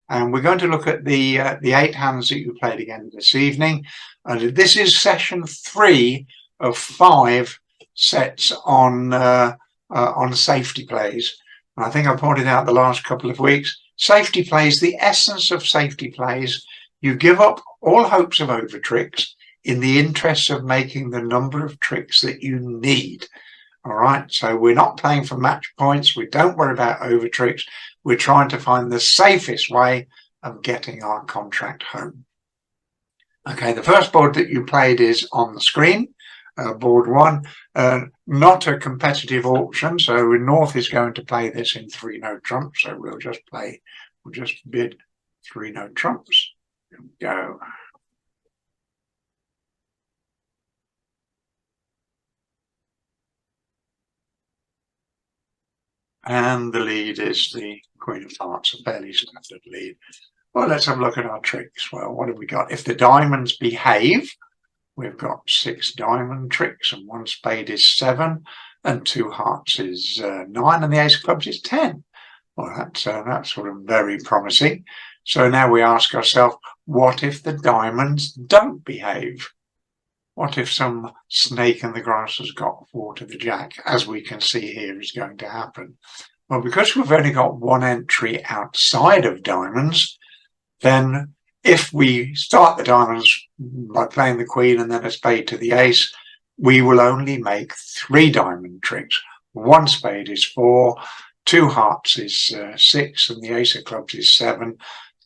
and we're going to look at the 8 hands that you played again this evening. And this is session 3 of 5 sets on safety plays. And I think I pointed out the last couple of weeks, safety plays, the essence of safety plays, you give up all hopes of over tricks in the interest of making the number of tricks that you need. All right, so we're not playing for match points. We don't worry about over tricks. We're trying to find the safest way of getting our contract home. Okay, the first board that you played is on the screen, board 1, not a competitive auction. So North is going to play this in 3-note trumps. So we'll just bid 3-note trumps. Here we go. And the lead is the Queen of Hearts, a fairly standard lead. Well, let's have a look at our tricks. Well, what have we got? If the diamonds behave, we've got 6 diamond tricks, and 1 spade is 7, and 2 hearts is 9, and the ace of clubs is 10. Well, that's sort of very promising. So now we ask ourselves, what if the diamonds don't behave? What if some snake in the grass has got 4 to the jack, as we can see here is going to happen? Well, because we've only got 1 entry outside of diamonds, then if we start the diamonds by playing the queen and then a spade to the ace, we will only make 3 diamond tricks. 1 spade is 4, 2 hearts is 6, and the ace of clubs is 7,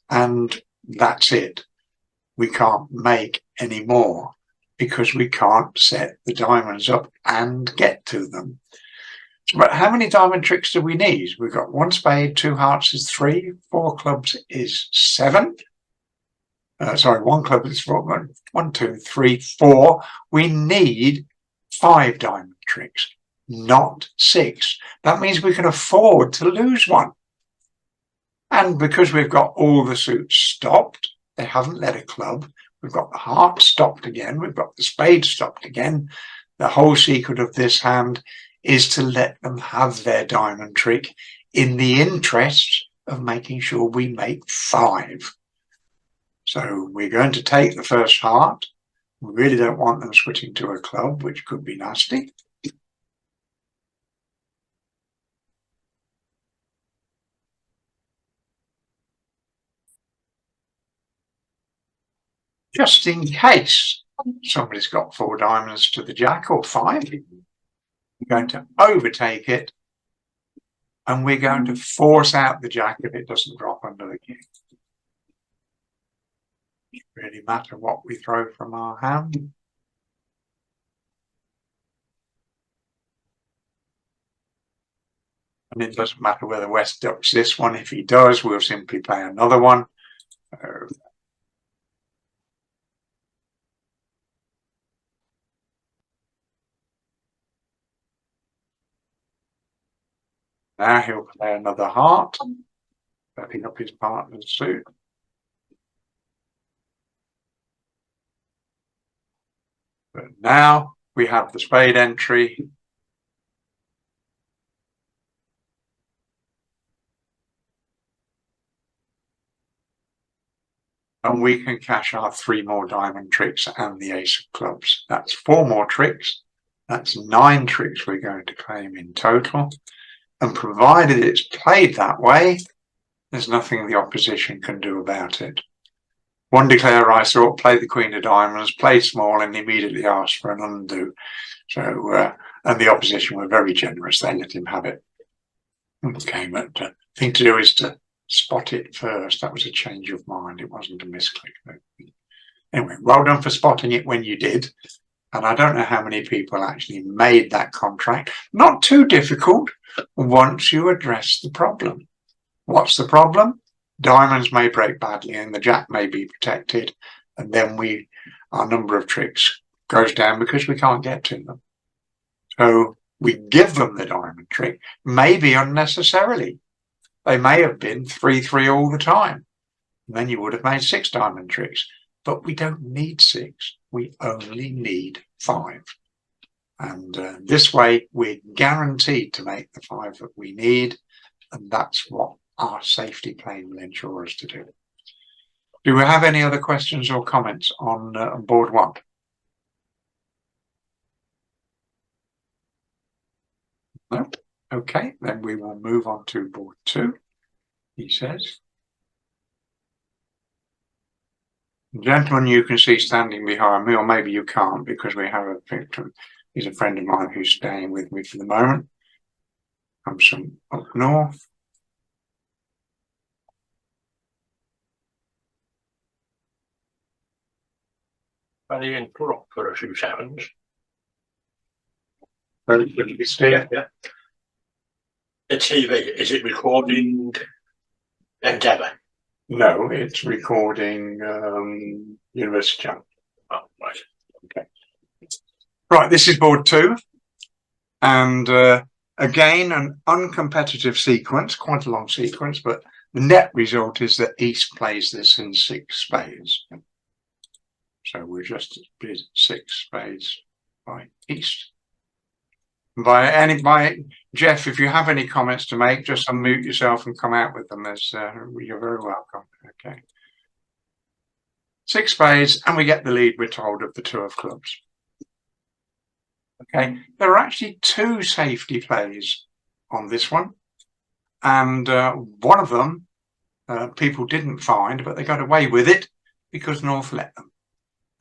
and that's it. We can't make any more, because we can't set the diamonds up and get to them. But how many diamond tricks do we need? We've got 1 spade, 2 hearts is 3, 4 clubs is 7. 1 club is 4, 1, 2, 3, 4. We need 5 diamond tricks, not 6. That means we can afford to lose 1. And because we've got all the suits stopped, they haven't led a club, we've got the heart stopped again, we've got the spade stopped again. The whole secret of this hand is to let them have their diamond trick in the interest of making sure we make 5. So we're going to take the first heart. We really don't want them switching to a club, which could be nasty. Just in case somebody's got 4 diamonds to the jack or 5, we're going to overtake it, and we're going to force out the jack if it doesn't drop under the king. It doesn't really matter what we throw from our hand. And it doesn't matter whether West ducks this one. If he does, we'll simply play another one. Now he'll play another heart, backing up his partner's suit. But now we have the spade entry. And we can cash our 3 more diamond tricks and the ace of clubs. That's 4 more tricks. That's 9 tricks we're going to claim in total. And provided it's played that way, there's nothing the opposition can do about it. One declarer I saw play the Queen of Diamonds, played small, and immediately asked for an undo. So, and the opposition were very generous. They let him have it. Okay, but the thing to do is to spot it first. That was a change of mind. It wasn't a misclick. Anyway, well done for spotting it when you did. And I don't know how many people actually made that contract. Not too difficult once you address the problem. What's the problem? Diamonds may break badly and the jack may be protected. And then our number of tricks goes down because we can't get to them. So we give them the diamond trick, maybe unnecessarily. They may have been 3-3 all the time. And then you would have made 6 diamond tricks. But we don't need 6. We only need 5. And this way, we're guaranteed to make the 5 that we need. And that's what our safety play will ensure us to do. Do we have any other questions or comments on board 1? No? Okay, then we will move on to board 2, he says. Gentleman you can see standing behind me, or maybe you can't because we have a picture. He's a friend of mine who's staying with me for the moment. Comes from up north. Are you in prop for a few seconds? Very quickly, Steve. Yeah. The TV, is it recording Endeavour? No, it's recording University Channel. Oh, right. Okay. Right, this is board 2. And again, an uncompetitive sequence, quite a long sequence, but the net result is that East plays this in 6 spades. So we're just at 6 spades by East. By Jeff, if you have any comments to make, just unmute yourself and come out with them. As you're very welcome. Okay. 6 spades, and we get the lead, we're told, of the 2 of clubs. Okay, there are actually 2 safety plays on this one, and one of them people didn't find, but they got away with it because North let them.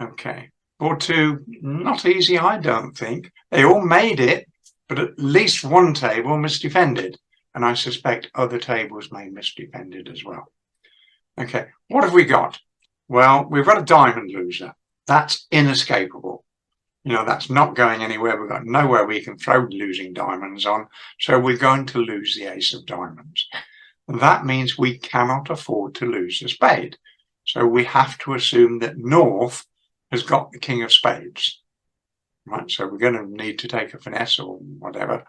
Okay, board 2, not easy, I don't think. They all made it, but at least one table misdefended, and I suspect other tables may misdefended as well. Okay, what have we got? Well, we've got a diamond loser. That's inescapable. You know, that's not going anywhere. We've got nowhere we can throw losing diamonds on. So we're going to lose the ace of diamonds. And that means we cannot afford to lose a spade. So we have to assume that North has got the king of spades. Right. So we're going to need to take a finesse or whatever,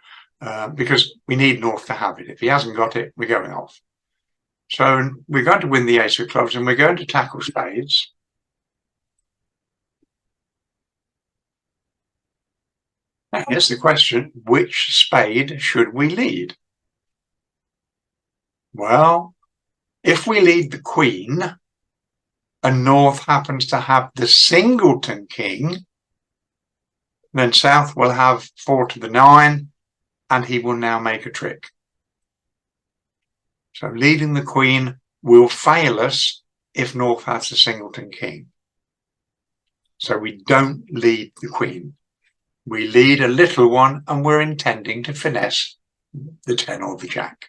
because we need North to have it. If he hasn't got it, we're going off. So we're going to win the ace of clubs and we're going to tackle spades. Now, here's the question, which spade should we lead? Well, if we lead the queen and North happens to have the singleton king, then South will have 4 to the 9 and he will now make a trick. So leading the queen will fail us if North has the singleton king. So we don't lead the queen. We lead a little one and we're intending to finesse the 10 or the jack.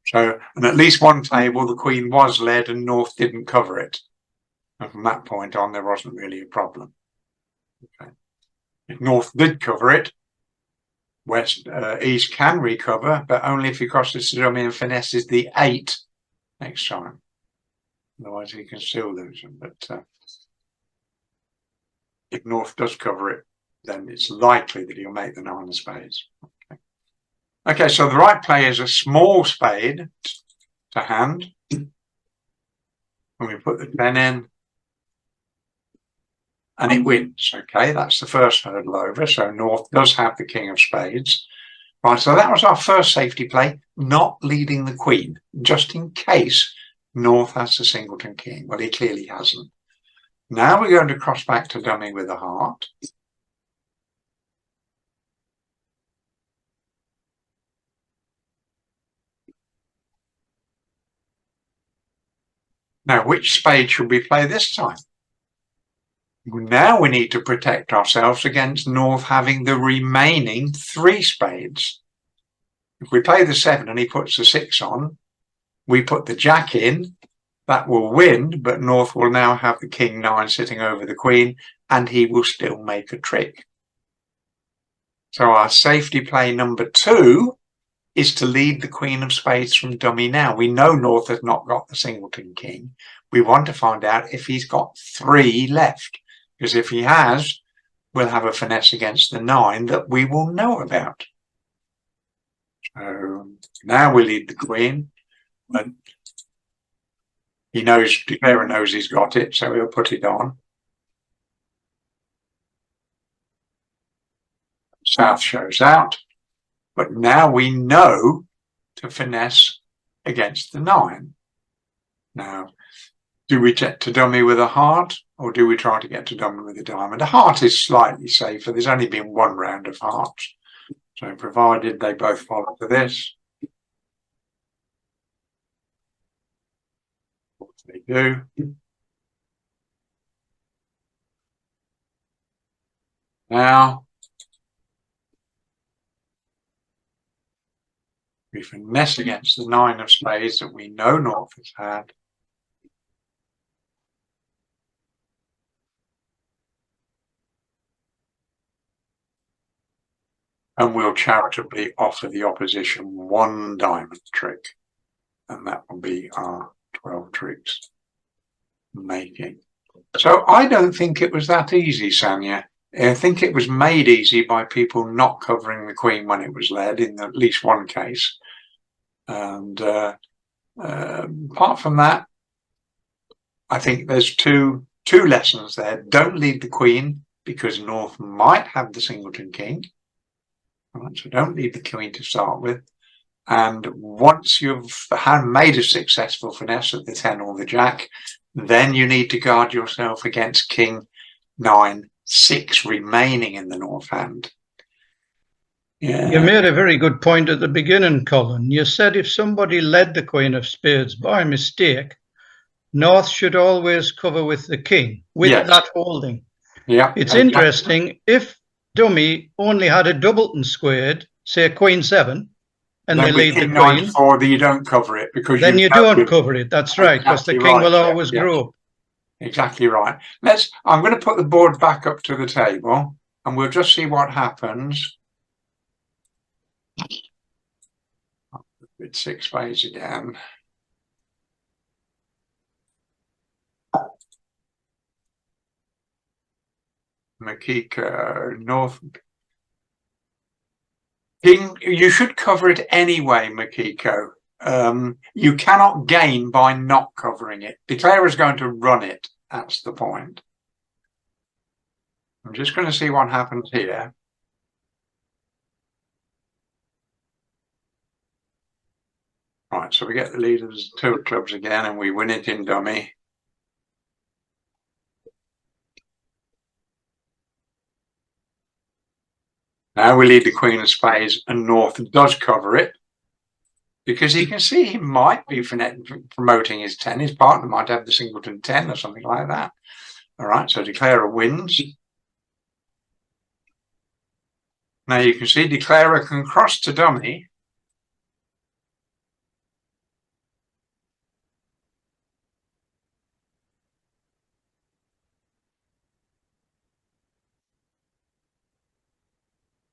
So, and at least one table, the queen was led and North didn't cover it. And from that point on, there wasn't really a problem. Okay. If North did cover it, East can recover, but only if he crosses the dummy and finesses the 8 next time. Otherwise, he can still lose them. But if North does cover it, then it's likely that he'll make the 9 of spades. Okay, so the right play is a small spade to hand. And we put the 10 in. And it wins. Okay, that's the first hurdle over. So North does have the king of spades. Right, so that was our first safety play, not leading the queen, just in case North has the singleton king. Well, he clearly hasn't. Now we're going to cross back to dummy with a heart. Now, which spade should we play this time? Now we need to protect ourselves against North having the remaining 3 spades. If we play the 7 and he puts the 6 on, we put the jack in, that will win, but North will now have the king 9 sitting over the queen and he will still make a trick. So our safety play number 2 is to lead the queen of spades from dummy now. We know North has not got the singleton king. We want to find out if he's got 3 left, because if he has, we'll have a finesse against the 9 that we will know about. So now we lead the queen, but he knows, declarer knows he's got it, so he'll put it on. South shows out, but now we know to finesse against the 9. Now, do we get to dummy with a heart, or do we try to get to dummy with a diamond? A heart is slightly safer. There's only been one round of hearts. So provided they both follow to this, what they do. Now, we finesse against the 9 of spades that we know North has had. And we'll charitably offer the opposition 1 diamond trick. And that will be our 12 tricks making. So I don't think it was that easy, Sanya. I think it was made easy by people not covering the queen when it was led in at least one case. And apart from that, I think there's two lessons there. Don't lead the queen because North might have the singleton king. Right, so don't lead the queen to start with. And once you've made a successful finesse at the 10 or the jack, then you need to guard yourself against king 9, 6 remaining in the North hand. Yeah. You made a very good point at the beginning, Colin. You said if somebody led the queen of spades by mistake, North should always cover with the king, with that holding. Yeah. It's interesting, if dummy only had a doubleton squared, say queen 7, and they lead the queen, 9-4, you don't cover it because then you don't cover it. That's right, because the king will always grow. Exactly right. I'm going to put the board back up to the table, and we'll just see what happens. With 6 spades again. Makiko, North. King, you should cover it anyway, Makiko. You cannot gain by not covering it. Declarer is going to run it. That's the point. I'm just going to see what happens here. Right, so we get the lead of 2 of clubs again, and we win it in dummy. Now we lead the queen of spades, and North does cover it because he can see he might be promoting his 10. His partner might have the singleton 10 or something like that. All right, so Declarer wins. Now you can see Declarer can cross to dummy.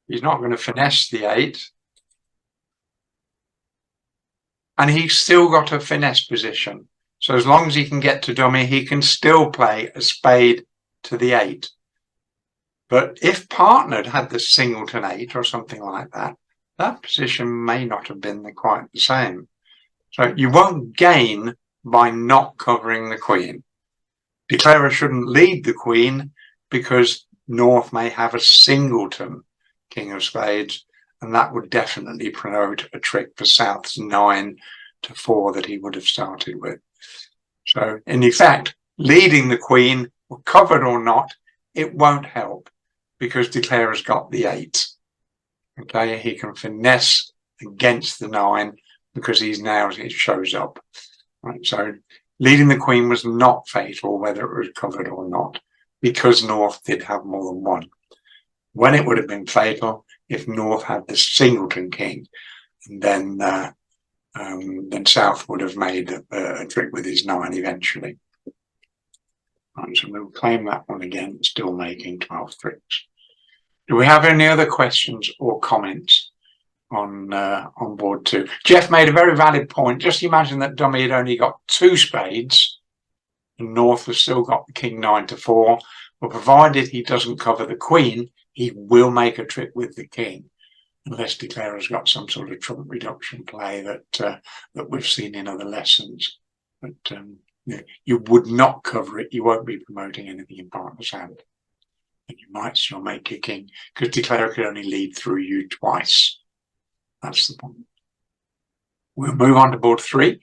He's not going to finesse the 8. And he's still got a finesse position. So as long as he can get to dummy, he can still play a spade to the 8. But if partnered had the singleton 8 or something like that, that position may not have been quite the same. So you won't gain by not covering the queen. Declarer shouldn't lead the queen because North may have a singleton king of spades, and that would definitely promote a trick for South's 9 to 4 that he would have started with. So in effect, leading the queen, covered or not, it won't help because Declarer's got the 8. Okay, he can finesse against the 9 because it shows up. Right, so leading the queen was not fatal, whether it was covered or not, because North did have more than 1. When it would have been fatal if North had the singleton king, and then South would have made a trick with his 9 eventually. Right, so we'll claim that one again, still making 12 tricks. Do we have any other questions or comments on board 2? Jeff made a very valid point. Just imagine that dummy had only got 2 spades, and North has still got the king 9 to 4. Well, provided he doesn't cover the queen, he will make a trick with the king, unless Declarer's got some sort of trump reduction play that we've seen in other lessons. But you would not cover it. You won't be promoting anything in partner's hand. And you might still make a king, because Declarer could only lead through you twice. That's the point. We'll move on to board 3.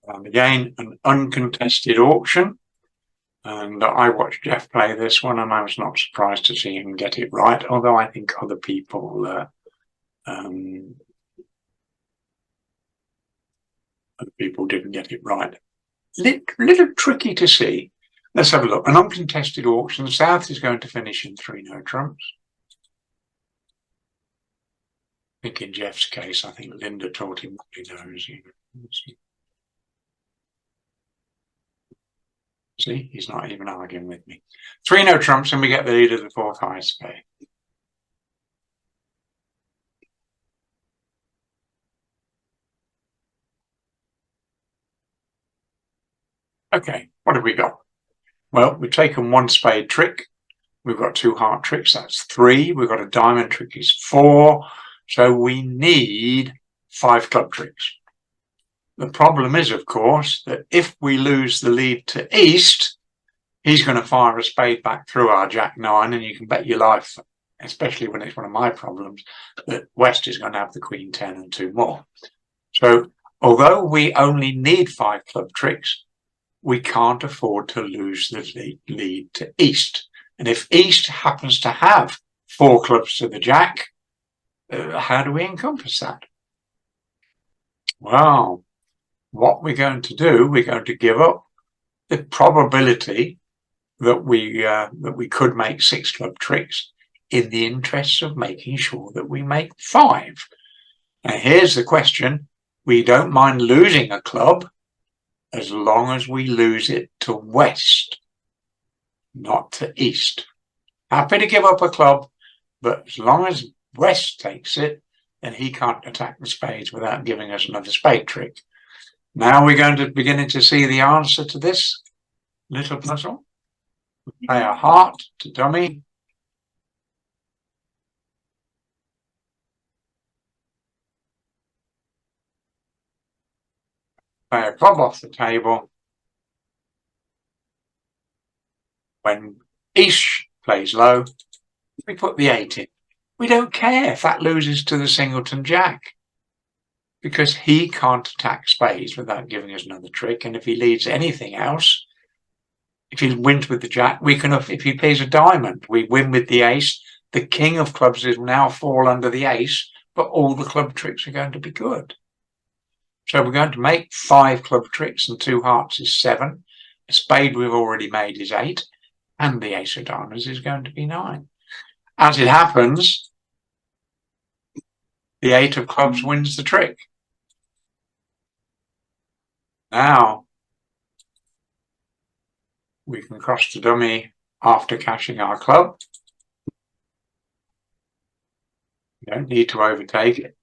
And again, an uncontested auction. And I watched Jeff play this one, and I was not surprised to see him get it right, although I think other people didn't get it right. Little tricky to see. Let's have a look. An uncontested auction. South is going to finish in 3 no trumps. I think in Jeff's case, I think Linda taught him what he knows. See, he's not even arguing with me. 3 no trumps, and we get the lead of the 4th highest spade. Okay, what have we got? Well, we've taken 1 spade trick. We've got 2 heart tricks, that's 3. We've got a diamond trick, is 4. So we need 5 club tricks. The problem is, of course, that if we lose the lead to East, he's going to fire a spade back through our Jack 9, and you can bet your life, especially when it's one of my problems, that West is going to have the Queen 10 and 2 more. So although we only need 5 club tricks, we can't afford to lose the lead to East. And if East happens to have 4 clubs to the Jack, how do we encompass that? Well, what we're going to do, we're going to give up the probability that we could make 6 club tricks in the interests of making sure that we make 5. Now here's the question. We don't mind losing a club as long as we lose it to West, not to East. Happy to give up a club, but as long as West takes it, then he can't attack the spades without giving us another spade trick. Now we're going to begin to see the answer to this little puzzle. Play a heart to dummy. Play a club off the table. When East plays low, we put the 8 in. We don't care if that loses to the singleton Jack, because he can't attack spades without giving us another trick. And if he leads anything else, if he wins with the Jack, we can. If he plays a diamond, we win with the ace. The king of clubs is now fall under the ace, but all the club tricks are going to be good. So we're going to make 5 club tricks, and 2 hearts is 7. A spade we've already made is 8, and the ace of diamonds is going to be 9. As it happens, the 8 of clubs wins the trick. Now we can cross the dummy after cashing our club. We don't need to overtake it.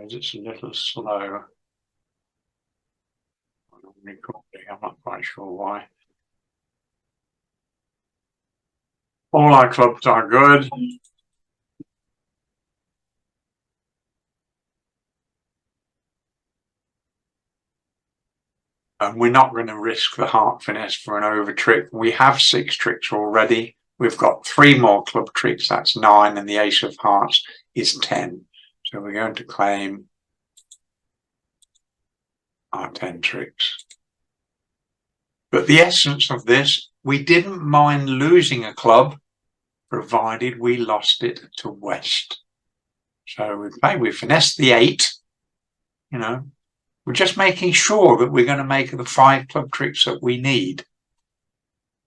It's a little slow. I'm not quite sure why. All our clubs are good. And we're not going to risk the heart finesse for an over trick. We have 6 tricks already. We've got 3 more club tricks, that's 9, and the ace of hearts is 10. So we're going to claim our 10 tricks. But the essence of this, we didn't mind losing a club, provided we lost it to West. So we finessed the 8, you know. We're just making sure that we're going to make the 5 club tricks that we need.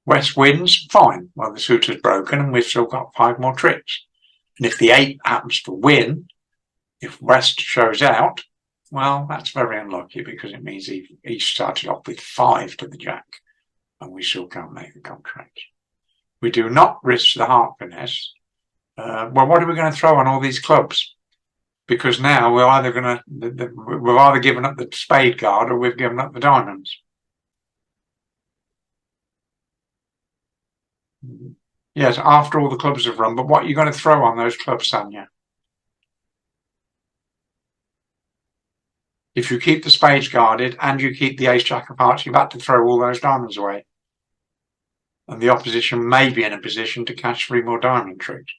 West wins, fine. Well, the suitor's broken and we've still got 5 more tricks. And if the 8 happens to win, if West shows out, well, that's very unlucky, because it means he started off with 5 to the Jack, and we still can't make the contract. We do not risk the heart finesse. Well, what are we going to throw on all these clubs? Because now we've either given up the spade guard or we've given up the diamonds. Yes, after all the clubs have run. But what are you going to throw on those clubs, Sanya? If you keep the spades guarded and you keep the ace jack of hearts, you've had to throw all those diamonds away. And the opposition may be in a position to catch 3 more diamond tricks.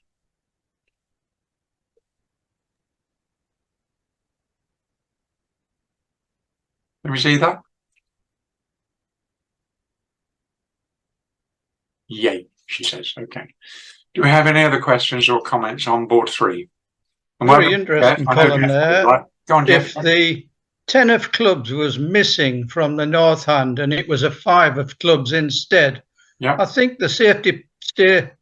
Let me see that. Yay, she says. Okay. Do we have any other questions or comments on board 3? Very interesting, Colin, there. Right. Go on, Jeff. If the 10 of clubs was missing from the north hand and it was a 5 of clubs instead, I think the safety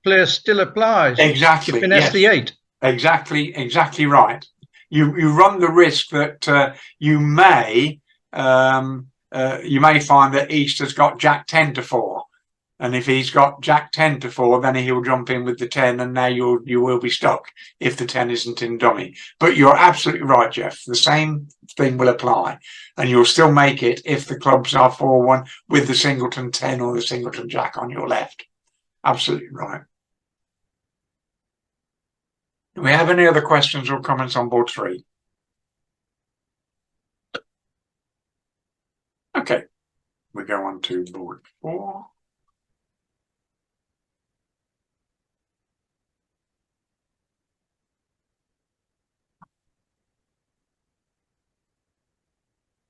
play still applies. Exactly. You finesse the 8. Exactly right. You run the risk that you may find that East has got Jack 10 to 4. And if he's got Jack 10 to 4, then he'll jump in with the 10, and now you will be stuck if the 10 isn't in dummy. But you're absolutely right, Jeff. The same thing will apply, and you'll still make it if the clubs are 4-1 with the singleton 10 or the singleton Jack on your left. Absolutely right. Do we have any other questions or comments on board 3? Okay, we go on to board 4.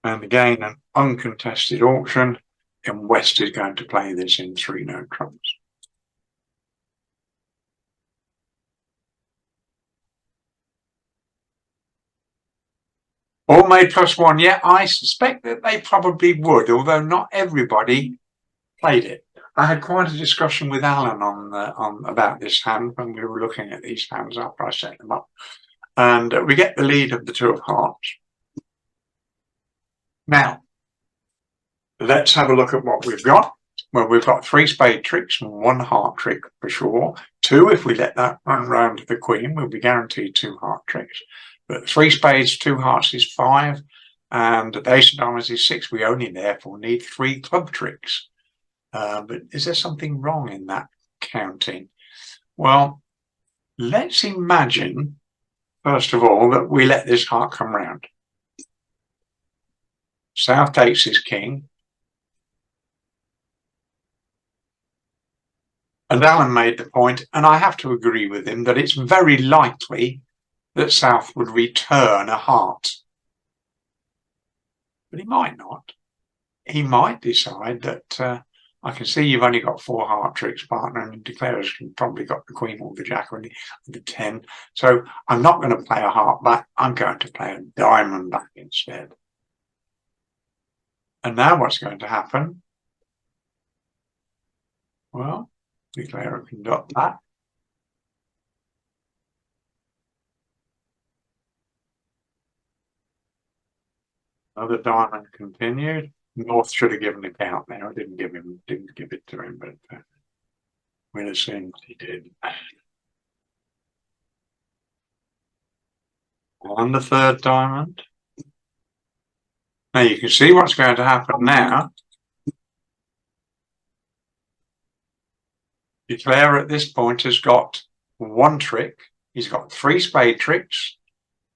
And again, an uncontested auction, and West is going to play this in 3-note trumps. All made +1. Yeah, I suspect that they probably would, although not everybody played it. I had quite a discussion with Alan on about this hand when we were looking at these hands after I set them up. And we get the lead of the 2 of hearts. Now, let's have a look at what we've got. Well, we've got 3 spade tricks and 1 heart trick for sure. 2, if we let that run round to the queen, we'll be guaranteed 2 heart tricks. But 3 spades, 2 hearts is 5, and the ace of diamonds is 6. We only therefore need 3 club tricks. But is there something wrong in that counting? Well, let's imagine, first of all, that we let this heart come round. South takes his king. And Alan made the point, and I have to agree with him, that it's very likely that South would return a heart. But he might not. He might decide that I can see you've only got 4 heart tricks, partner, and declares you've probably got the queen or the jack or the 10. So I'm not going to play a heart back. I'm going to play a diamond back instead. And now what's going to happen? Well, declare a conduct that. Another diamond continued. North should have given the count there. I didn't give it to him, but we'll assume he did. On the 3rd diamond. Now you can see what's going to happen now. Declare at this point has got 1 trick. He's got 3 spade tricks.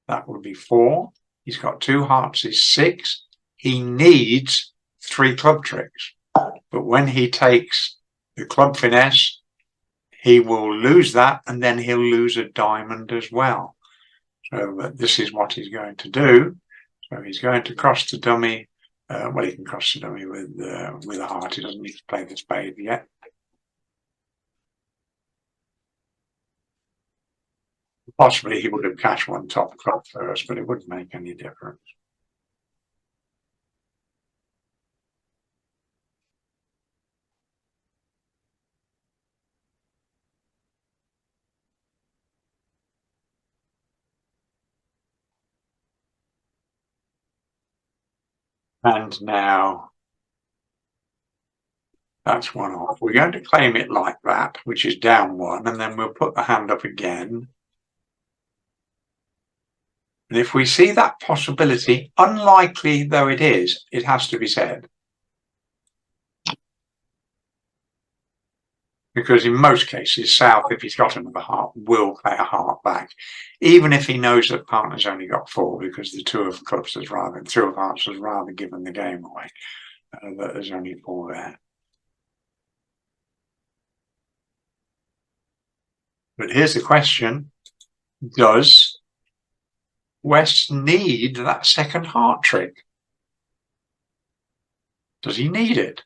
That would be 4. He's got 2 hearts is 6. He needs 3 club tricks. But when he takes the club finesse, he will lose that, and then he'll lose a diamond as well. So this is what he's going to do. So he's going to cross the dummy. Well, he can cross the dummy with a heart. He doesn't need to play the spade yet. Possibly he would have cashed 1 top club first, but it wouldn't make any difference. And now that's 1 off. We're going to claim it like that, which is down 1, and then we'll put the hand up again. And if we see that possibility, unlikely though it is, it has to be said, because in most cases, South, if he's got another heart, will play a heart back, even if he knows that partner's only got 4, because the 2 of clubs has rather, 2 of hearts has rather given the game away, that there's only 4 there. But here's the question: does West need that second heart trick? Does he need it?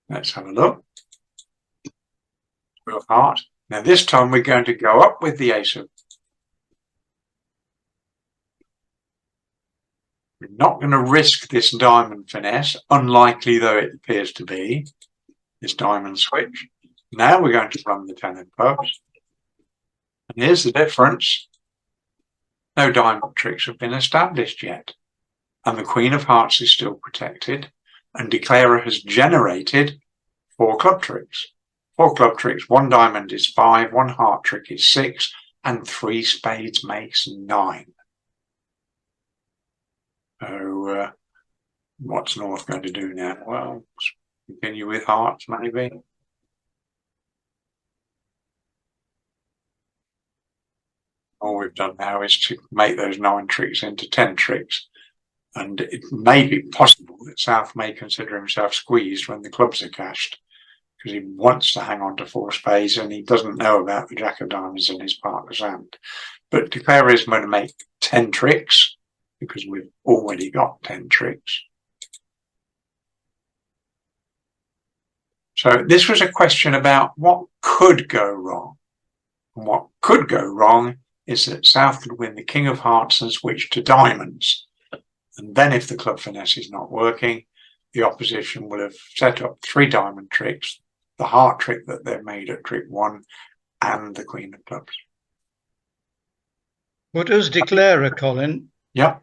Let's have a look. 2 of heart. Now this time we're going to go up with the ace of. We're not going to risk this diamond finesse, unlikely though it appears to be, this diamond switch. Now we're going to run the 10 of clubs. And here's the difference. No diamond tricks have been established yet. And the Queen of Hearts is still protected. And Declarer has generated 4 club tricks. 4 club tricks, 1 diamond is 5, 1 heart trick is 6, and 3 spades makes 9. So what's North going to do now? Well, continue with hearts maybe. All we've done now is to make those 9 tricks into 10 tricks. And it may be possible that South may consider himself squeezed when the clubs are cashed, because he wants to hang on to 4 spades and he doesn't know about the Jack of Diamonds in his partner's hand. But Declarer is going to make 10 tricks, because we've already got 10 tricks. So this was a question about what could go wrong. And what could go wrong is that South could win the King of Hearts and switch to diamonds. And then if the club finesse is not working, the opposition will have set up 3 diamond tricks, the heart trick that they've made at trick 1, and the Queen of Clubs. But as Declarer, Colin, Yep.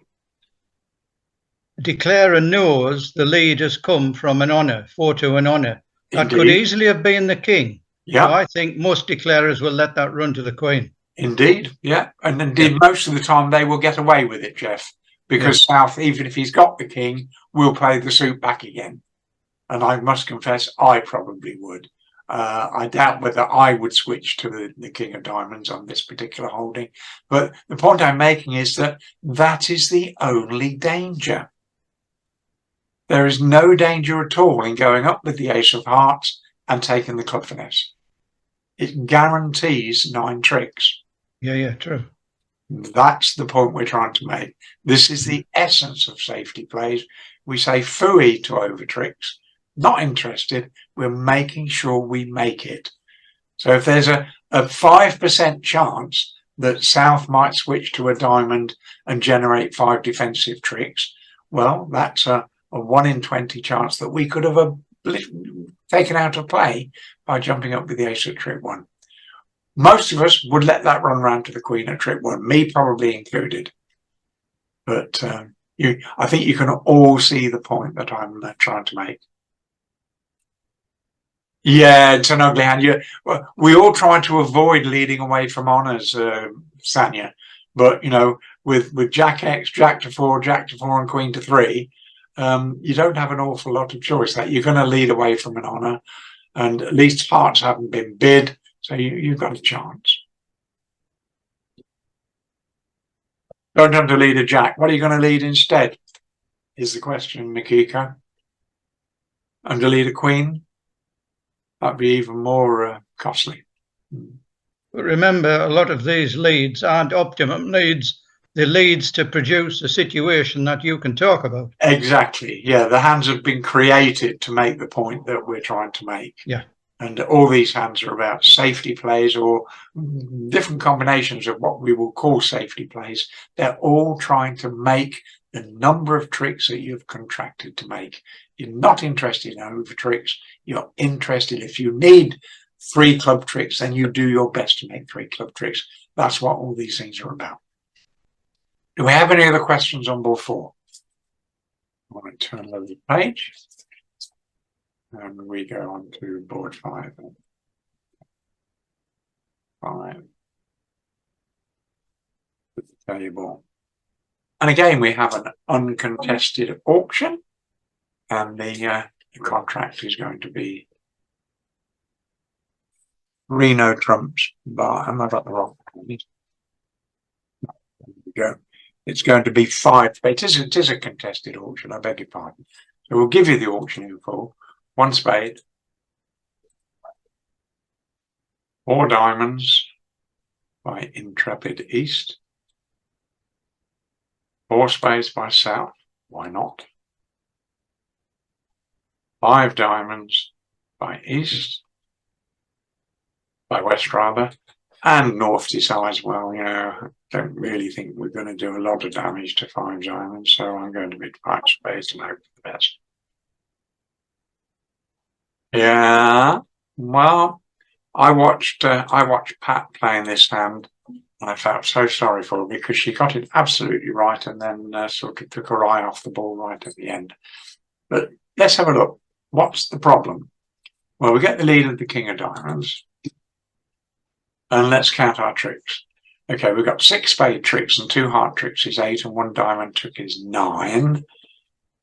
Declarer knows the lead has come from an honour, 4 to an honour. That Indeed. could easily have been the king. Yeah. So I think most declarers will let that run to the Queen. Indeed, yeah. And indeed, most of the time they will get away with it, Jeff, because South, even if he's got the king, will play the suit back again. And I must confess, I probably would. I doubt whether I would switch to the King of Diamonds on this particular holding. But the point I'm making is that that is the only danger. There is no danger at all in going up with the Ace of Hearts and taking the club finesse. It guarantees 9 tricks. Yeah, true. That's the point we're trying to make. This is the essence of safety plays. We say phooey to over tricks. Not interested. We're making sure we make it. So if there's a 5% chance that South might switch to a diamond and generate 5 defensive tricks, well, that's a 1 in 20 chance that we could have taken out of play by jumping up with the ace at trick 1. Most of us would let that run round to the Queen at trick 1, me probably included. But I think you can all see the point that I'm trying to make. Yeah, it's an ugly hand. We all try to avoid leading away from honours, Sanya. But, you know, with Jack X, Jack to 4, and Queen to 3, you don't have an awful lot of choice. That you're going to lead away from an honour, and at least hearts haven't been bid, so you've got a chance. Don't have to lead a Jack. What are you going to lead instead? Is the question, Nikiko. Under lead a Queen? That'd be even more costly. But remember, a lot of these leads aren't optimum leads. They're leads to produce a situation that you can talk about. Exactly. Yeah, the hands have been created to make the point that we're trying to make. Yeah. And all these hands are about safety plays or different combinations of what we will call safety plays. They're all trying to make the number of tricks that you've contracted to make. You're not interested in over tricks. You're interested, if you need 3 club tricks, then you do your best to make 3 club tricks. That's what all these things are about. Do we have any other questions on board 4? I want to turn over the page. And we go on to board 5. 5. The table. And again, we have an uncontested auction. And the contract is going to be Reno trumps, but have I got the wrong one? There we go. It's going to be 5. It is a contested auction, I beg your pardon. So we'll give you the auction info. 1 spade, 4 diamonds by Intrepid East, 4 spades by South, why not? 5 diamonds by East, by West rather, and North decides, well, you know, don't really think we're going to do a lot of damage to 5 diamonds, so I'm going to bid 5 spades and hope for the best. Yeah, well, I watched Pat playing this hand, and I felt so sorry for her because she got it absolutely right, and then sort of took her eye off the ball right at the end. But let's have a look. What's the problem? Well, we get the lead of the King of Diamonds, and let's count our tricks. Okay, we've got 6 spade tricks and 2 heart tricks is 8, and 1 diamond trick is 9.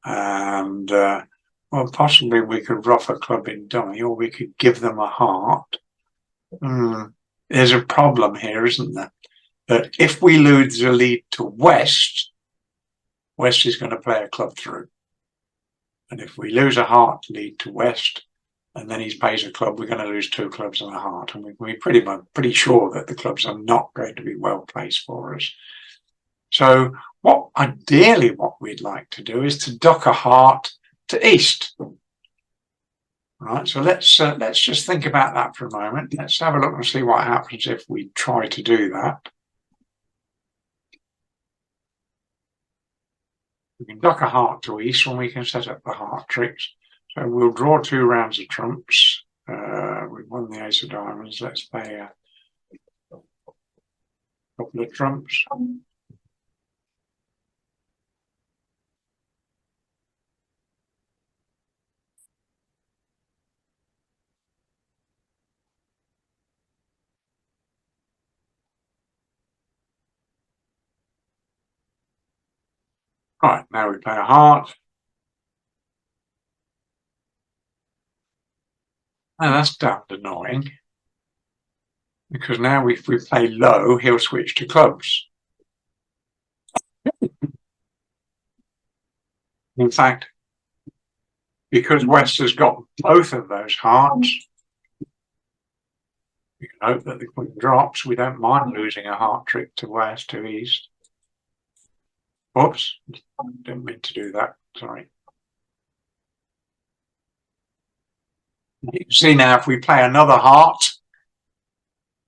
And well, possibly we could ruff a club in dummy, or we could give them a heart. There's a problem here, isn't there? That if we lose the lead to West, West is going to play a club through. And if we lose a heart lead to West, and then he pays a club, we're going to lose 2 clubs and a heart. And we're pretty sure that the clubs are not going to be well placed for us. So ideally what we'd like to do is to duck a heart to East. Right, so let's just think about that for a moment. Let's have a look and see what happens if we try to do that. We can duck a heart to East when we can set up the heart tricks. So we'll draw 2 rounds of trumps. We've won the Ace of Diamonds. Let's play a couple of trumps. Right, now we play a heart. And that's damned annoying. Because now if we play low, he'll switch to clubs. In fact, because West has got both of those hearts, we can hope that the queen drops. We don't mind losing a heart trick to West, to East. Oops, didn't mean to do that, sorry. You can see now if we play another heart,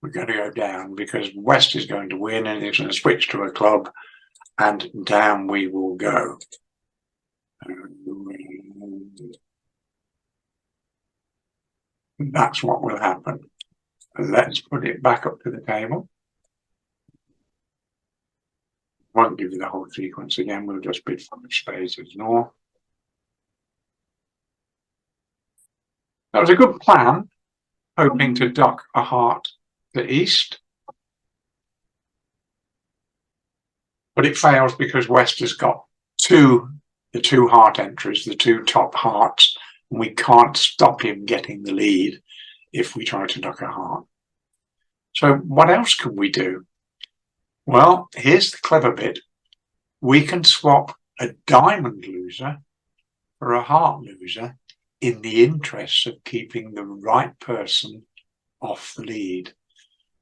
we're going to go down because West is going to win and he's going to switch to a club and down we will go. That's what will happen. Let's put it back up to the table. Won't give you the whole sequence again, we'll just bid 5 spades as north. That was a good plan, hoping to duck a heart to East. But it fails because West has got the 2 heart entries, the 2 top hearts, and we can't stop him getting the lead if we try to duck a heart. So what else can we do? Well, here's the clever bit. We can swap a diamond loser for a heart loser in the interest of keeping the right person off the lead.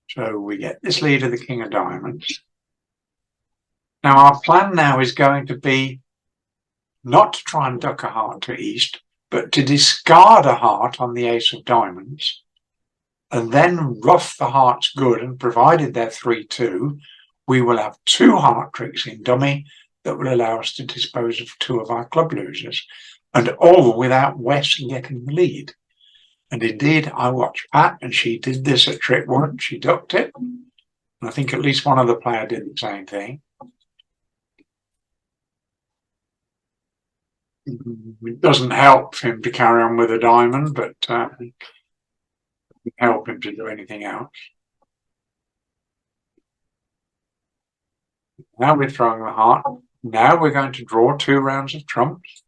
So we get this lead of the King of Diamonds. Now our plan now is going to be not to try and duck a heart to East, but to discard a heart on the Ace of Diamonds and then ruff the hearts good, and provided they're 3-2, we will have 2 heart tricks in dummy that will allow us to dispose of 2 of our club losers, and all without West getting the lead. And indeed, I watched Pat, and she did this at trick 1. She ducked it. And I think at least one other player did the same thing. It doesn't help him to carry on with a diamond, but it doesn't help him to do anything else. Now we're throwing the heart. Now we're going to draw 2 rounds of trumps.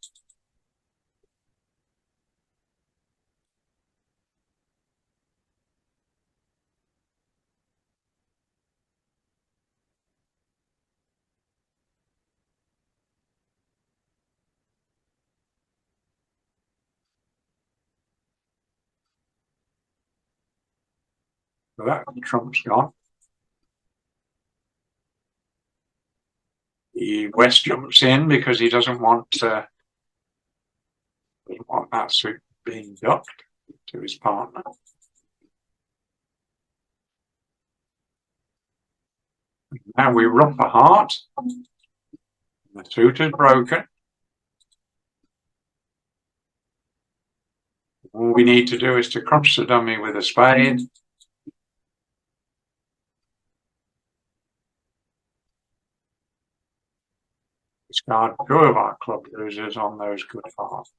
So that trump's gone. The West jumps in because he doesn't want that suit being ducked to his partner. Now we rump a heart. The suit is broken. All we need to do is to crunch the dummy with a spade. Discard 2 of our club losers on those good hearts.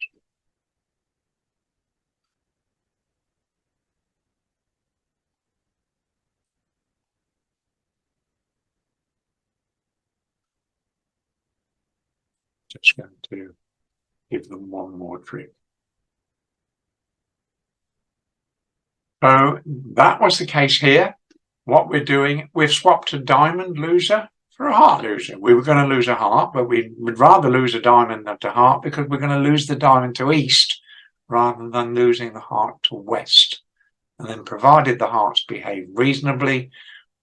Just going to give them one more trick. So that was the case here. What we're doing, we've swapped a diamond loser for a heart loser. We were going to lose a heart, but we would rather lose a diamond than to heart because we're going to lose the diamond to east rather than losing the heart to west. And then provided the hearts behave reasonably,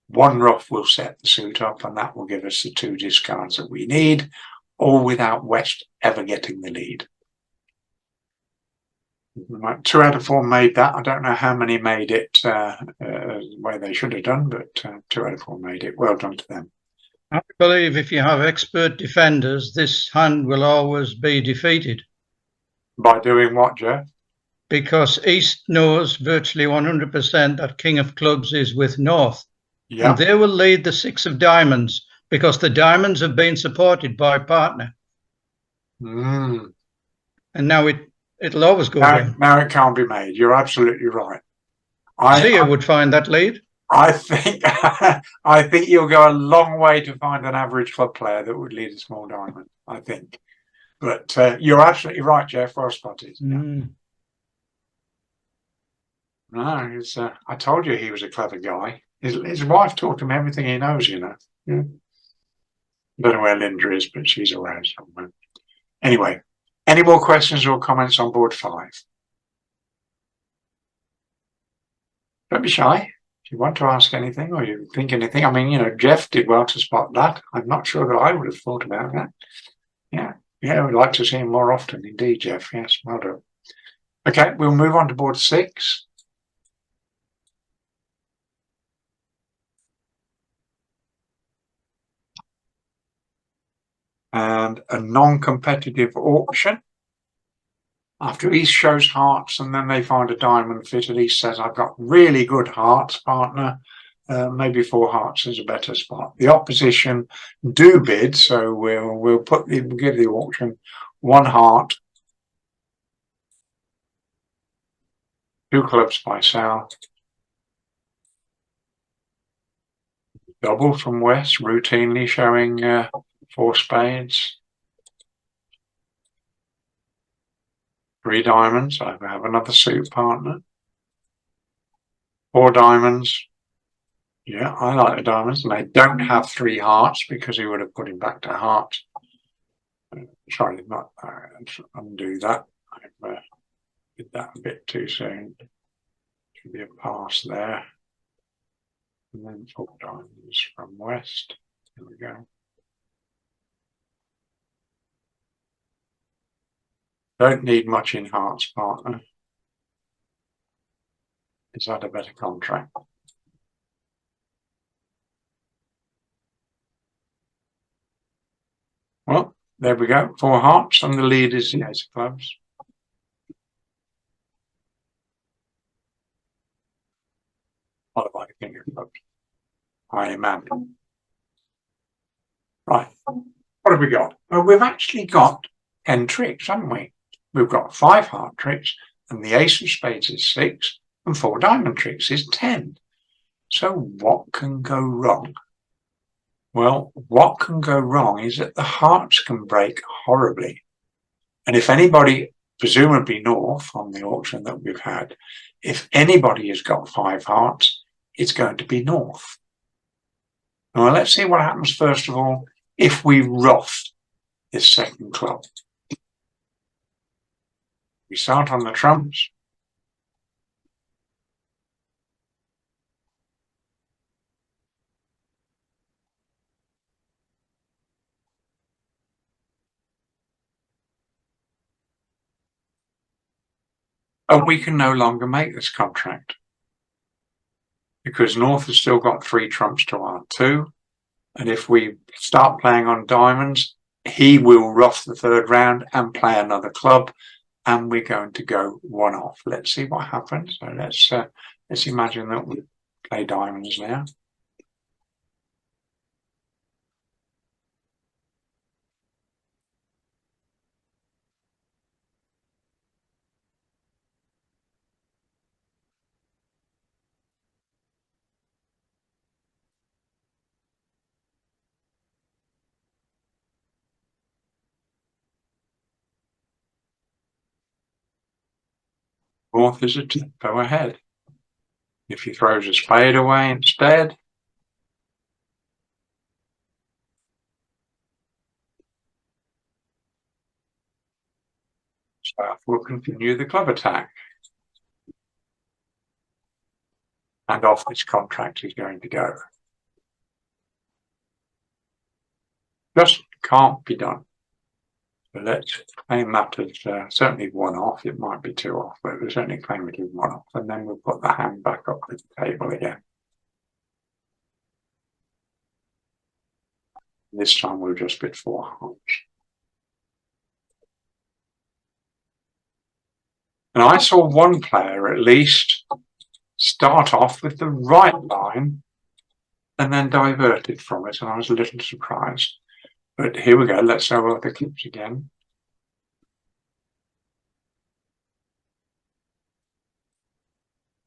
one ruff will set the suit up and that will give us the 2 discards that we need, all without West ever getting the lead. 2 out of 4 made that. I don't know how many made it the way they should have done, but 2 out of 4 made it. Well done to them. I believe if you have expert defenders, this hand will always be defeated. By doing what, Jeff? Because East knows virtually 100% that King of Clubs is with North. Yeah. And they will lead the 6 of diamonds because the diamonds have been supported by partner. Mm. And now it'll always go down. Now it can't be made. You're absolutely right. I would find that lead. I think I think you'll go a long way to find an average club player that would lead a small diamond, I think. But you're absolutely right, Jeff. Well spotted. Mm. No, I told you he was a clever guy. His wife taught him everything he knows, you know. Yeah. I don't know where Linda is, but she's around somewhere. Anyway, any more questions or comments on board 5? Don't be shy. If you want to ask anything or you think anything, I mean, you know, Jeff did well to spot that. I'm not sure that I would have thought about that. Yeah, we'd like to see him more often. Indeed, Jeff. Yes, well done. Okay, we'll move on to board 6. And a non-competitive auction. After East shows hearts and then they find a diamond fitted, East says, I've got really good hearts, partner. Maybe 4 hearts is a better spot. The opposition do bid, so we'll give the auction 1 heart, 2 clubs by Sal. Double from West, routinely showing 4 spades. 3 diamonds. I have another suit, partner. 4 diamonds. Yeah, I like the diamonds. And they don't have 3 hearts because he would have put him back to hearts. Sorry, not undo that. I did that a bit too soon. Should be a pass there. And then 4 diamonds from West. Here we go. Don't need much in hearts, partner. Is that a better contract? Well, there we go. 4 hearts, and the lead is the 8 of clubs. What about the King of Clubs? I imagine. Right. What have we got? Well, we've actually got 10 tricks, haven't we? We've got 5 heart tricks, and the Ace of Spades is 6, and 4 diamond tricks is 10. So what can go wrong? Well, what can go wrong is that the hearts can break horribly. And if anybody, presumably North on the auction that we've had, if anybody has got 5 hearts, it's going to be North. Now, let's see what happens first of all if we ruff this second club. We start on the trumps. And we can no longer make this contract because North has still got 3 trumps to our 2. And if we start playing on diamonds, he will ruff the 3rd round and play another club, and we're going to go 1 off. Let's see what happens. So let's imagine that we play diamonds now. North is a tempo ahead. If he throws a spade away instead, South will continue the club attack. And off this contract is going to go. Just can't be done. So let's claim that as certainly 1 off. It might be 2 off, but we'll certainly claim it as 1 off. And then we'll put the hand back up to the table again. This time we'll just bid 4 hearts. And I saw one player at least start off with the right line and then diverted from it, and I was a little surprised. But here we go. Let's have a look at the clips again.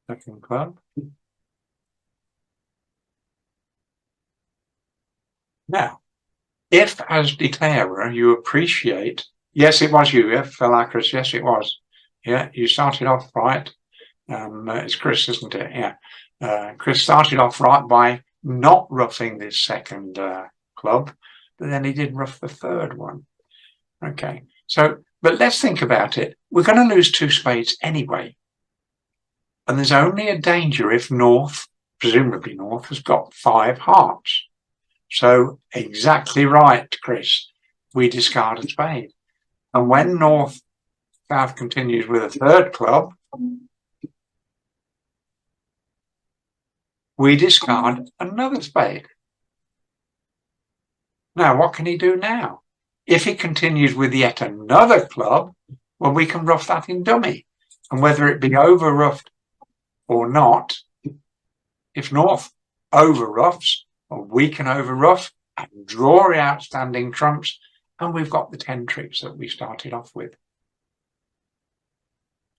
Second club. Now, if as declarer you appreciate, yes, it was you, yeah, Philacris, yes, it was. Yeah, you started off right. It's Chris, isn't it? Yeah. Chris started off right by not roughing this 2nd club, but then he did rough the 3rd one. Okay, so, but let's think about it. We're going to lose 2 spades anyway. And there's only a danger if North, presumably North, has got 5 hearts. So exactly right, Chris. We discard a spade. And when South continues with a 3rd club, we discard another spade. Now, what can he do now? If he continues with yet another club, well, we can rough that in dummy. And whether it be over roughed or not, if North over roughs, well, we can over rough and draw outstanding trumps, and we've got the 10 tricks that we started off with.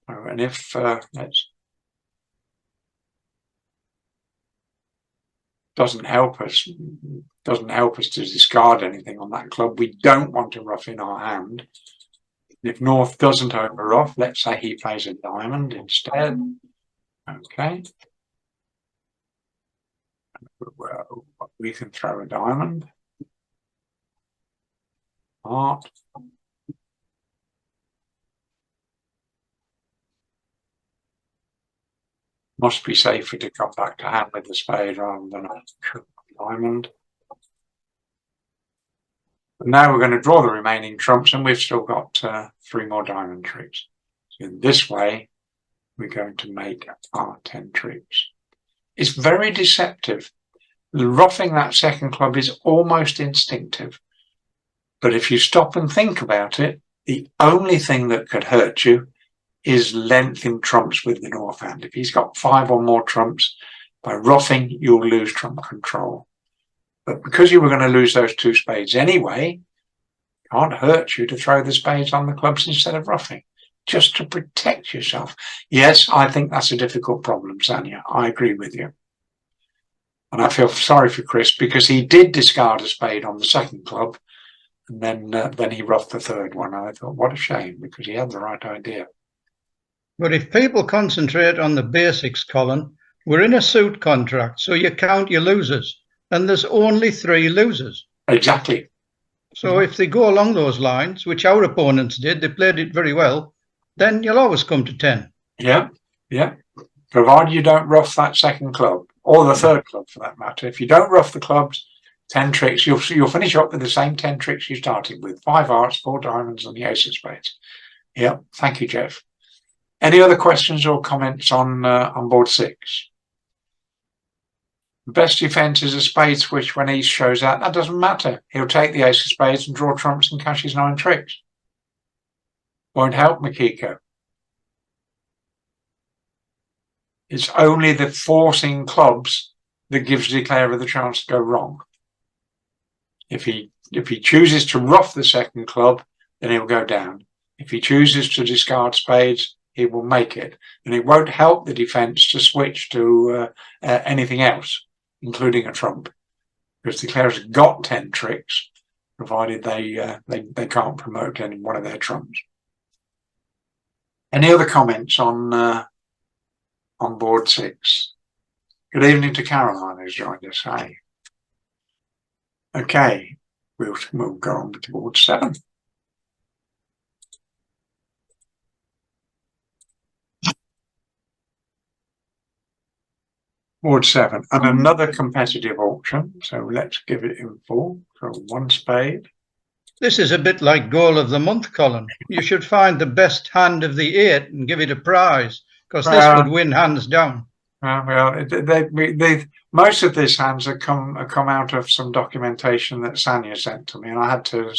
And if doesn't help us to discard anything on that club, we don't want to rough in our hand. If North doesn't over rough, let's say he plays a diamond instead. Okay. Well, we can throw a diamond. Heart. Must be safer to come back to hand with the spade rather than a diamond. But now we're going to draw the remaining trumps, and we've still got 3 more diamond tricks. So in this way, we're going to make our 10 tricks. It's very deceptive. Roughing that 2nd club is almost instinctive. But if you stop and think about it, the only thing that could hurt you is length in trumps with the North hand. If he's got 5 or more trumps, by roughing, you'll lose trump control. But because you were going to lose those 2 spades anyway, it can't hurt you to throw the spades on the clubs instead of roughing, just to protect yourself. Yes, I think that's a difficult problem, Sanya. I agree with you. And I feel sorry for Chris because he did discard a spade on the 2nd club, and then he roughed the 3rd one. And I thought, what a shame, because he had the right idea. But if people concentrate on the basics, Colin, we're in a suit contract, so you count your losers, and there's only 3 losers. Exactly. So if they go along those lines, which our opponents did, they played it very well, then you'll always come to 10. Yeah, yeah. Provided you don't rough that 2nd club, or the 3rd club for that matter. If you don't rough the clubs, 10 tricks, you'll finish up with the same 10 tricks you started with. 5 hearts, 4 diamonds, and the ace of spades. Yeah, thank you, Jeff. Any other questions or comments on board 6? Best defence is a spade switch when East shows out. That doesn't matter. He'll take the ace of spades and draw trumps and cash his 9 tricks. Won't help Makiko. It's only the forcing clubs that gives the declarer the chance to go wrong. If he chooses to ruff the second club, then he'll go down. If he chooses to discard spades, he will make it. And it won't help the defence to switch to anything else, including a trump, because the declarer's got 10 tricks, provided they can't promote any one of their trumps. Any other comments on board 6? Good evening to Caroline, who's joined us. Hey. Okay, we'll go on to board 7. Board 7, and another competitive auction. So let's give it in full. So 1 spade. This is a bit like goal of the month, Colin. You should find the best hand of the 8 and give it a prize, because this would win hands down. Well, most of these hands have come out of some documentation that Sanya sent to me, and I had to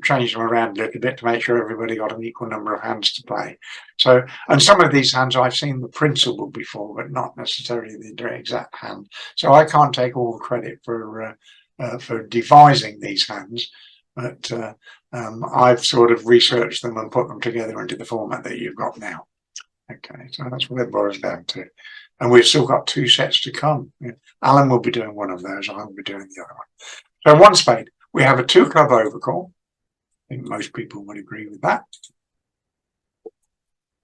change them around a little bit to make sure everybody got an equal number of hands to play. So, and some of these hands I've seen the principle before, but not necessarily the exact hand. So I can't take all the credit for devising these hands, but I've sort of researched them and put them together into the format that you've got now. Okay, so that's what it boils down to. And we've still got 2 sets to come. Alan will be doing one of those. I will be doing the other one. So 1 spade. We have a 2 club overcall. I think most people would agree with that.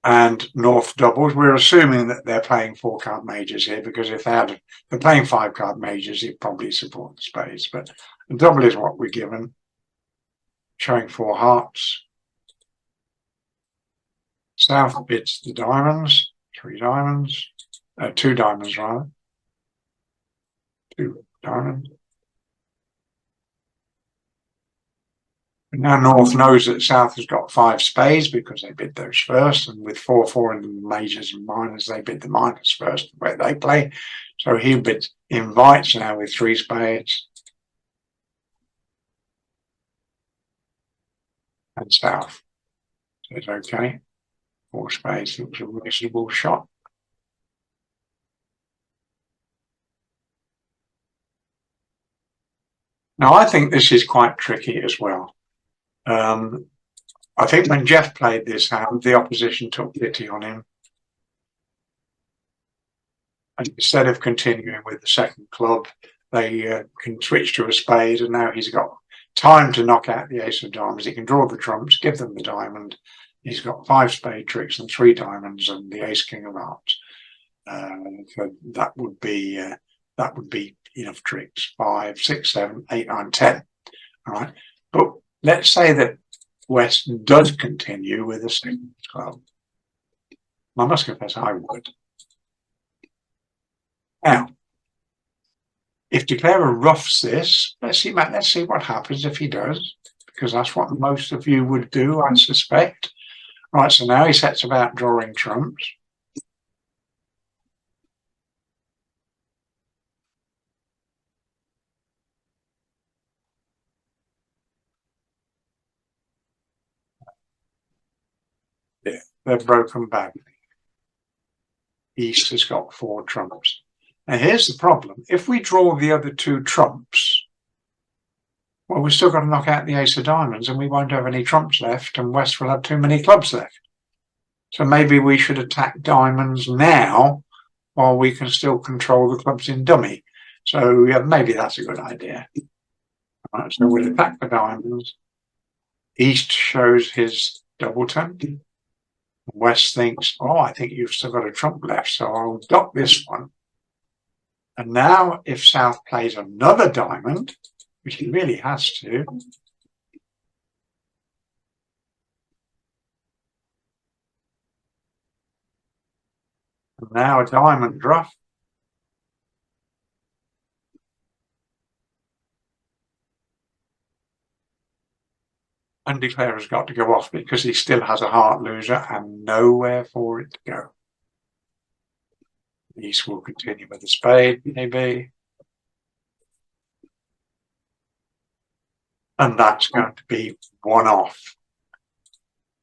And North doubles. We're assuming that they're playing 4 card majors here, because if they're playing 5 card majors, it probably support the spades. But the double is what we're given. Showing 4 hearts. South bids the diamonds. 3 diamonds. 2 diamonds rather. 2 diamonds. And now North knows that South has got 5 spades because they bid those first, and with 4 in the majors and minors, they bid the minors first, the way they play. So he invites now with 3 spades. And South says, okay, 4 spades looks a reasonable shot. Now, I think this is quite tricky as well. I think when Jeff played this hand, the opposition took pity on him. And instead of continuing with the second club, they can switch to a spade, and now he's got time to knock out the ace of diamonds. He can draw the trumps, give them the diamond. He's got 5 spade tricks and 3 diamonds and the ace king of hearts. So that would be enough tricks. 5, 6, 7, 8, 9, 10. All right. But let's say that West does continue with a second club. I must confess I would. Now, if declarer roughs this, let's see what happens if he does, because that's what most of you would do, I suspect. Right, so now he sets about drawing trumps. Yeah, they're broken badly. East has got 4 trumps. Now here's the problem. If we draw the other 2 trumps, well, we've still got to knock out the ace of diamonds, and we won't have any trumps left, and West will have too many clubs left. So maybe we should attack diamonds now while we can still control the clubs in dummy. So yeah, maybe that's a good idea. All right, so we'll attack the diamonds. East shows his doubleton. West thinks, oh, I think you've still got a trump left, so I'll dock this one. And now if South plays another diamond, which he really has to, and now a diamond rough, and declare has got to go off because he still has a heart loser and nowhere for it to go. Ace will continue with the spade, maybe. And that's going to be one off.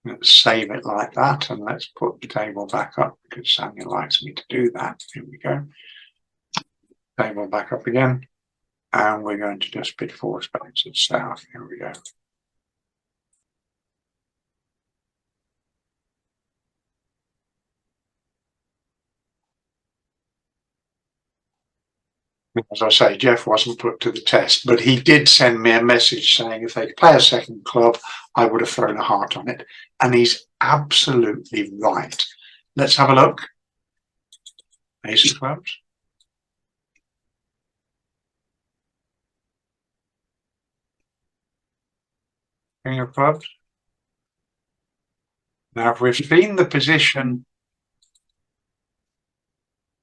Let's save it like that, and let's put the table back up because Samuel likes me to do that. Here we go. Table back up again, and we're going to just bid 4 spades at south. Here we go. As I say, Jeff wasn't put to the test, but he did send me a message saying if they play a second club, I would have thrown a heart on it. And he's absolutely right. Let's have a look. Ace of clubs. King of clubs. Now, if we've seen the position,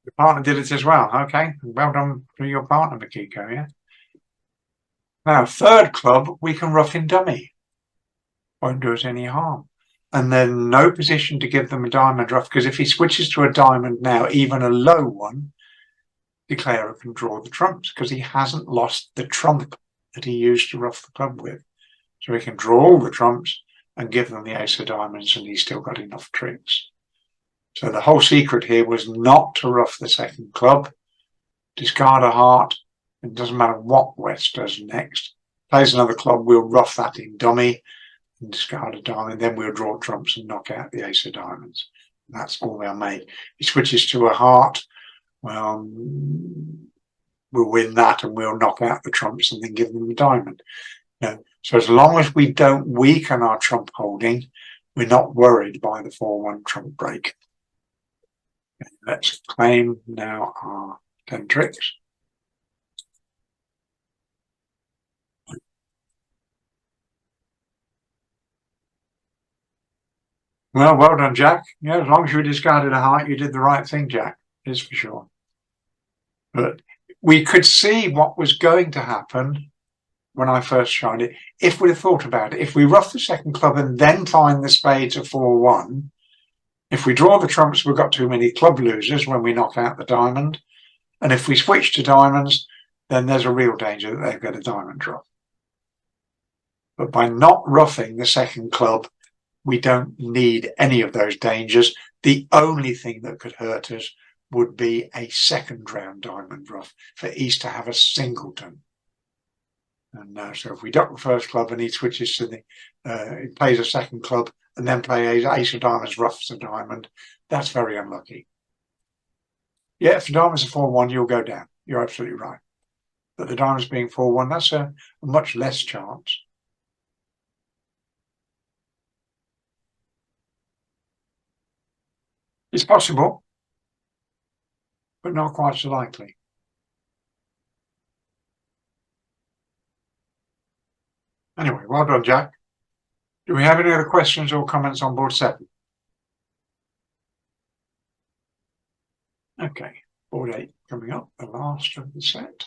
the partner did it as well. Okay, well done for your partner, Makiko, yeah? Now, third club, we can rough in dummy. Won't do us any harm. And then no position to give them a diamond rough, because if he switches to a diamond now, even a low one, declarer can draw the trumps, because he hasn't lost the trump that he used to rough the club with. So he can draw all the trumps and give them the ace of diamonds, and he's still got enough tricks. So the whole secret here was not to rough the second club, discard a heart. It doesn't matter what West does next. Plays another club, we'll rough that in dummy and discard a diamond. Then we'll draw trumps and knock out the ace of diamonds. And that's all they'll make. He switches to a heart. Well, we'll win that and we'll knock out the trumps and then give them a diamond. No. So as long as we don't weaken our trump holding, we're not worried by the 4-1 trump break. Okay, let's claim now our 10 tricks. Well done, Jack. Yeah, as long as you discarded a heart, you did the right thing, Jack. Is for sure. But we could see what was going to happen when I first tried it. If we'd have thought about it, if we rough the second club and then find the spades at 4-1, if we draw the trumps, we've got too many club losers when we knock out the diamond. And if we switch to diamonds, then there's a real danger that they've got a diamond draw. But by not roughing the second club, we don't need any of those dangers. The only thing that could hurt us would be a second round diamond rough for East to have a singleton. And so if we duck the first club and he switches to he plays a second club and then play ace of diamonds, roughs a diamond, that's very unlucky. Yeah, if the diamonds are 4-1, you'll go down. You're absolutely right. But the diamonds being 4-1, that's a much less chance. It's possible, but not quite so likely. Anyway, well done, Jack. Do we have any other questions or comments on board 7? Okay, board 8 coming up, the last of the set.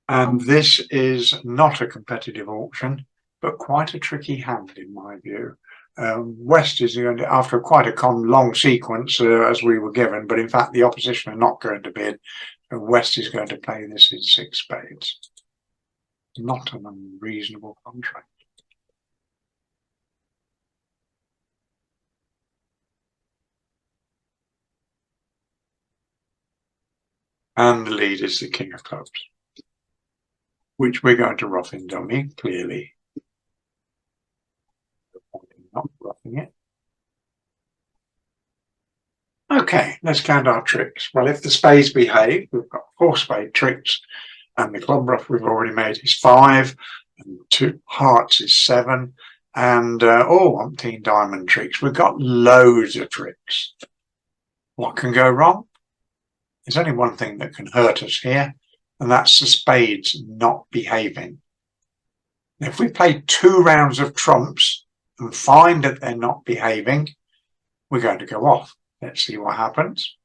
And this is not a competitive auction, but quite a tricky hand in my view. West is going to, after quite a long sequence as we were given, but in fact the opposition are not going to bid. West is going to play this in 6 spades. Not an unreasonable contract. And the lead is the king of clubs, which we're going to rough in dummy, clearly. Not roughing it. Okay, let's count our tricks. Well, if the spades behave, we've got 4 spade tricks, and the club rough we've already made is 5, and 2 hearts is 7, and umpteen diamond tricks. We've got loads of tricks. What can go wrong? There's only one thing that can hurt us here, and that's the spades not behaving. If we play 2 rounds of trumps and find that they're not behaving, we're going to go off. Let's see what happens.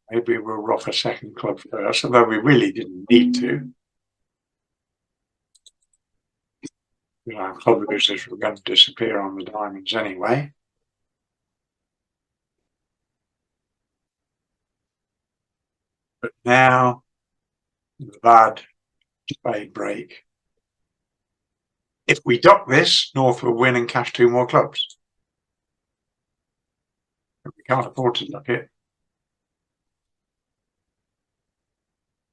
Maybe we'll rough a second club first, although we really didn't need to. Our club losers were going to disappear on the diamonds anyway. But now, the bad spade break. If we duck this, North will win and cash 2 more clubs. But we can't afford to duck it.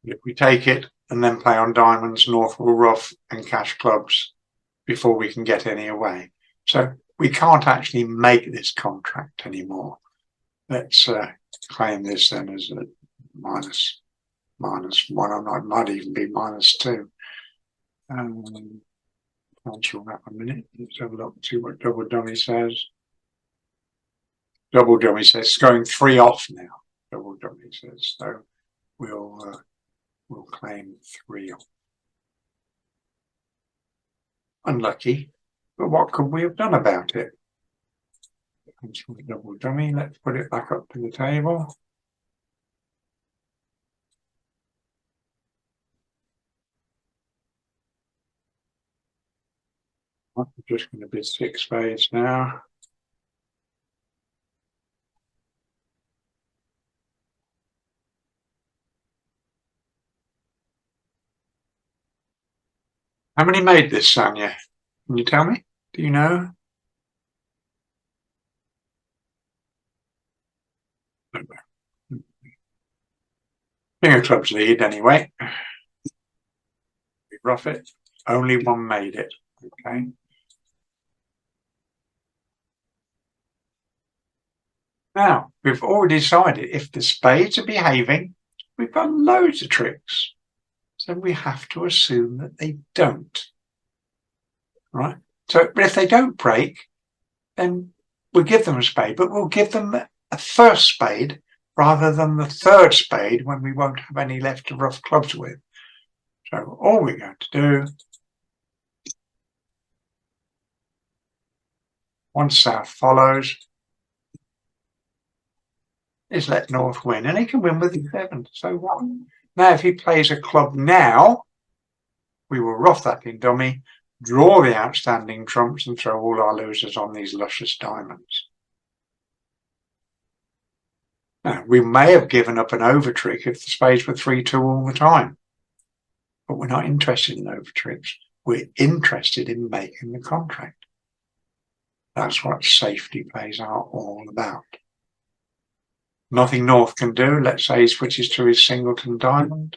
If we take it and then play on diamonds, North will ruff and cash clubs before we can get any away. So we can't actually make this contract anymore. Let's claim this then as a minus 1, or it might even be -2. Cancel that 1 minute. Let's have a look, see what double dummy says. Double dummy says it's going 3 off now. Double dummy says so. We'll claim 3 off. Unlucky, but what could we have done about it? Double dummy. Let's put it back up to the table. I'm just going to bid 6 spades now. How many made this, Sonia? Can you tell me? Do you know? King of clubs lead anyway. We rough it. Only 1 made it. Okay. Now, we've already decided if the spades are behaving, we've got loads of tricks. So we have to assume that they don't. Right? So, but if they don't break, then we'll give them a spade, but we'll give them a first spade rather than the 3rd spade when we won't have any left to rough clubs with. So all we're going to do, once South follows, is let North win, and he can win with the 7. So what? Now, if he plays a club now, we will rough that in dummy, draw the outstanding trumps, and throw all our losers on these luscious diamonds. Now, we may have given up an over trick if the spades were 3-2 all the time, but we're not interested in over tricks. We're interested in making the contract. That's what safety plays are all about. Nothing North can do. Let's say he switches to his singleton diamond.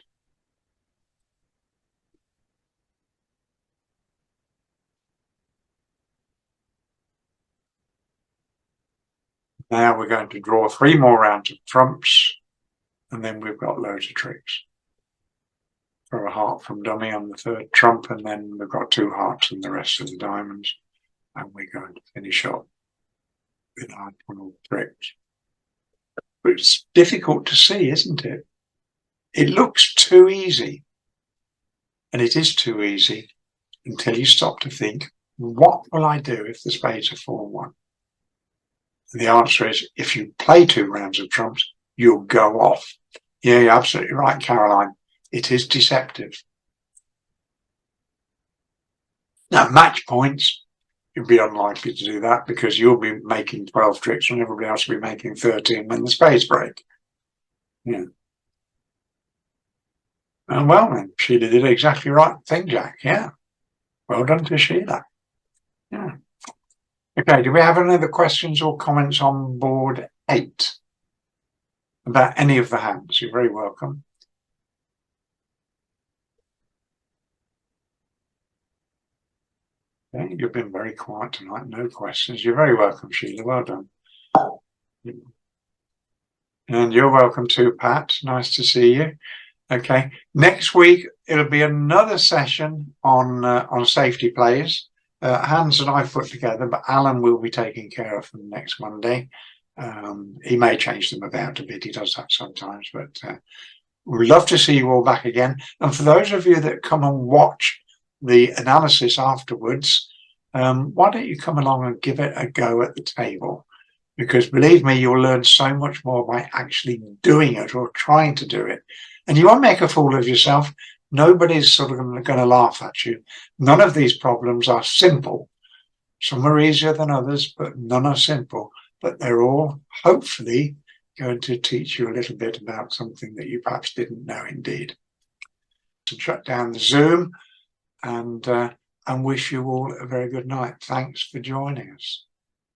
Now we're going to draw 3 more rounds of trumps, and then we've got loads of tricks. Throw a heart from dummy on the 3rd trump, and then we've got 2 hearts and the rest of the diamonds, and we're going to finish up with our 12 tricks. But it's difficult to see, isn't it? It looks too easy, and it is too easy until you stop to think, what will I do if the spades are 4-1? And the answer is, if you play 2 rounds of trumps, you'll go off. Yeah, you're absolutely right, Caroline. It is deceptive. Now, match points, you'll be unlikely to do that because you'll be making 12 tricks and everybody else will be making 13 when the spades break. Yeah. And well then, Sheila did exactly right thing, Jack. Yeah. Well done to Sheila. Yeah. Okay, do we have any other questions or comments on board 8 about any of the hands? You're very welcome. Okay, you've been very quiet tonight, no questions. You're very welcome, Sheila. Well done. And you're welcome too, Pat. Nice to see you. Okay, next week it'll be another session on safety plays. Hans and I put together, but Alan will be taking care of them next Monday. He may change them about a bit. He does that sometimes, but we'd love to see you all back again. And for those of you that come and watch the analysis afterwards, why don't you come along and give it a go at the table? because believe me, you'll learn so much more by actually doing it or trying to do it. And you won't make a fool of yourself. Nobody's sort of going to laugh at you. None of these problems are simple. Some are easier than others, but none are simple. But they're all hopefully going to teach you a little bit about something that you perhaps didn't know indeed. To shut down the Zoom and wish you all a very good night. Thanks for joining us.